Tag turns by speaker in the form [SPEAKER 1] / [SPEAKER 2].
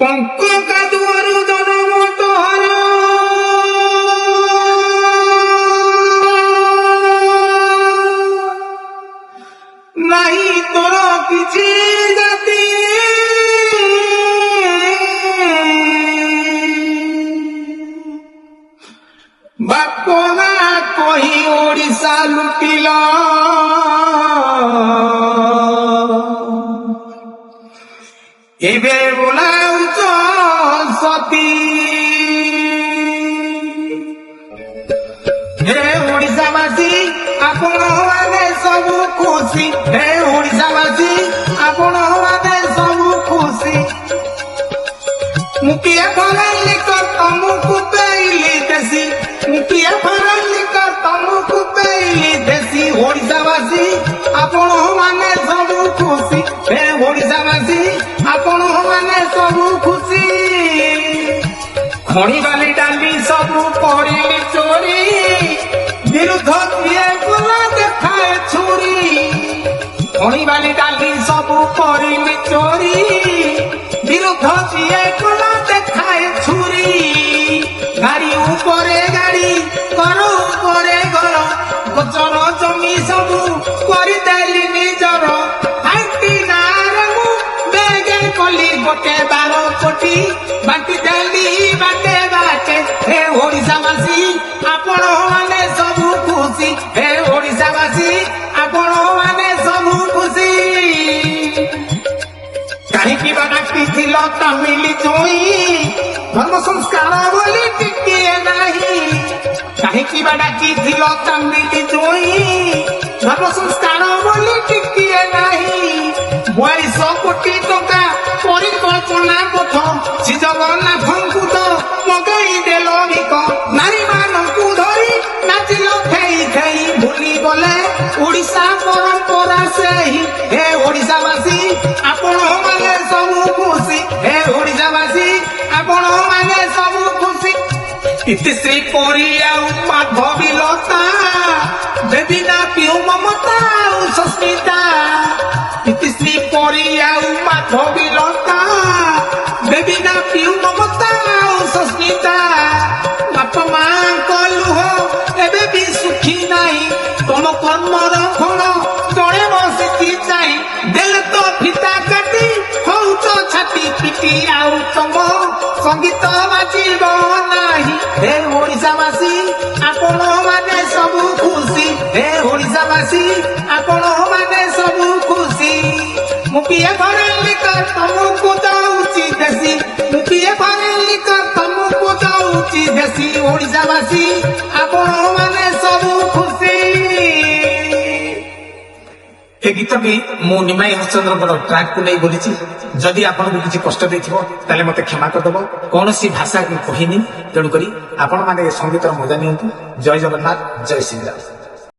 [SPEAKER 1] ପଙ୍କ କାଦୁଅରୁ ଜନମ ତୋହର ନାହିଁ ତୋର କିଛି ଜାତି ବାପ ନା କହି ଓଡ଼ିଶା ଲୁଟିଲ ଏବେ ବୋଲାଉଛ ସତୀ ହେ ଓଡ଼ିଶାବାସୀ ଆପଣ ମାନେ ସବୁ ଖୁସି ହେ ଓଡ଼ିଶାବାସୀ ଆପଣ ମାନେ ସବୁ ଖୁସି ମୁକିଏ ଫରାଲି ତମକୁ ପେଇଲି ଦେଶୀ ମୁକିଏ ଫରାଲି ତମକୁ ପେଇଲି ଦେଶୀ ଓଡ଼ିଶାବାସୀ ଆପଣ ମାନେ ସବୁ ଖୁସି ହେ ଓଡ଼ିଶାବାସୀ ଆପଣ ମାନେ ସବୁ ଖୁସି ଖଣି ବାଲି ଡାଲି ସବୁ କରିଲି ଚୋରି ବିରୁଦ୍ଧ କିଏ ଗଲା ଦେଖାଏ ଛୁରୀ ଖଣି ବାଲି ଡାଲି ସବୁ କରିଲି ଚୋରି ବିରୁଦ୍ଧ କିଏ ଗଲା ଦେଖାଏ ଛୁରୀ ଗାଡ଼ି ଉପରେ ଗାଡ଼ି ଘର ଉପରେ ଘର ଗୋଚର ଜମି ସବୁ କରିଦେଲି ନିଜର କଲି ଗୋଟେ 12 କୋଟି ବାଣ୍ଟି ଦେଲି ବାଟେ ବାଟେ ହେ ଓଡ଼ିଶାବାସୀ ଆପଣ ମାନେ ସବୁ ଖୁସି ହେ ଓଡ଼ିଶାବାସୀ ଆପଣ ମାନେ ସବୁ ଖୁସି କାହିଁକି ବା ଡାକିଥିଲ ତାମିଲି ଜୋଇ ଧର୍ମ ସଂସ୍କାର ବୋଲି ଟିକିଏ ନାହିଁ କାହିଁକି ବା ଡାକିଥିଲ ତାମିଲି ଜୋଇ ଧର୍ମ ସଂସ୍କାର ବୋଲି ଟିକିଏ ନାହିଁ 42 କୋଟି ଟଙ୍କା ପରିକଳ୍ପନା ପଥ ଶ୍ରୀ ଜଗନ୍ନାଥଙ୍କୁ ତ ମଗେଇ ଦେଲ ଭିକ ନାରୀମାନଙ୍କୁ ଧରି ନାଚିଲ ଖେଇ ଖେଇ ଭୁଲି ଗଲେ ଓଡ଼ିଶା ପରମ୍ପରା ସେହି ହେ ଓଡ଼ିଶାବାସୀ ଆପଣ ମାନେ ସବୁ ଖୁସି ହେ ଓଡ଼ିଶାବାସୀ ଆପଣ ମାନେ ସବୁ ଖୁସି ଇତିଶ୍ରୀ ପରି ଆଉ ମାଧବୀ ଲତା ବେବିନା ପିଉ ମମତା ଆଉ ସସ୍ମିତା ଇତିଶ୍ରୀ ପରି ଆଉ ମାଧବୀ ଲତା ବେବିନା ପିଉ ମମତା ଆଉ ସସ୍ମିତା ବାପ ମାଙ୍କ ଲୁହ ଏବେ ବି ଶୁଖି ନାହିଁ ତମ କର୍ମର ଫଳ ଜଣେ ବସିକି ଚାହିଁ ଦେଲେ ତ ଫିତା କାଟି ହଉଛ ଛାତି ପିଟି ଆଉ ତମ ସଙ୍ଗୀତ ବାଜିବ ନାହିଁ ହେ ଓଡ଼ିଶାବାସୀ ଆପଣ ମାନେ ସବୁ ଖୁସି ହେ ଓଡ଼ିଶାବାସୀ ଆପଣ ମାନେ ସବୁ ଖୁସି ମୁକିଏ ଫରେଲି ତମକୁ ଦଉଛି ଦେଶୀ ମୁକିଏ ଫରେଲି ତମକୁ ଦଉଛି ଦେଶୀ ଓଡ଼ିଶାବାସୀ ଆପଣ ମାନେ ସବୁ ଖୁସି ଏ ଗୀତଟି ମୁଁ ନିମାଇ ହରିଚନ୍ଦ୍ରଙ୍କର ଟ୍ରାକ୍ ନେଇ ବୋଲିଛି ଯଦି ଆପଣଙ୍କୁ କିଛି କଷ୍ଟ ଦେଇଥିବ ତାହେଲେ ମତେ କ୍ଷମା କରିଦେବ କୌଣସି ଭାଷା କହିନି ତେଣୁକରି ଆପଣମାନେ ସଙ୍ଗୀତର ମଜା ନିଅନ୍ତୁ ଜୟ ଜଗନ୍ନାଥ ଜୟ ଶ୍ରୀରାମ।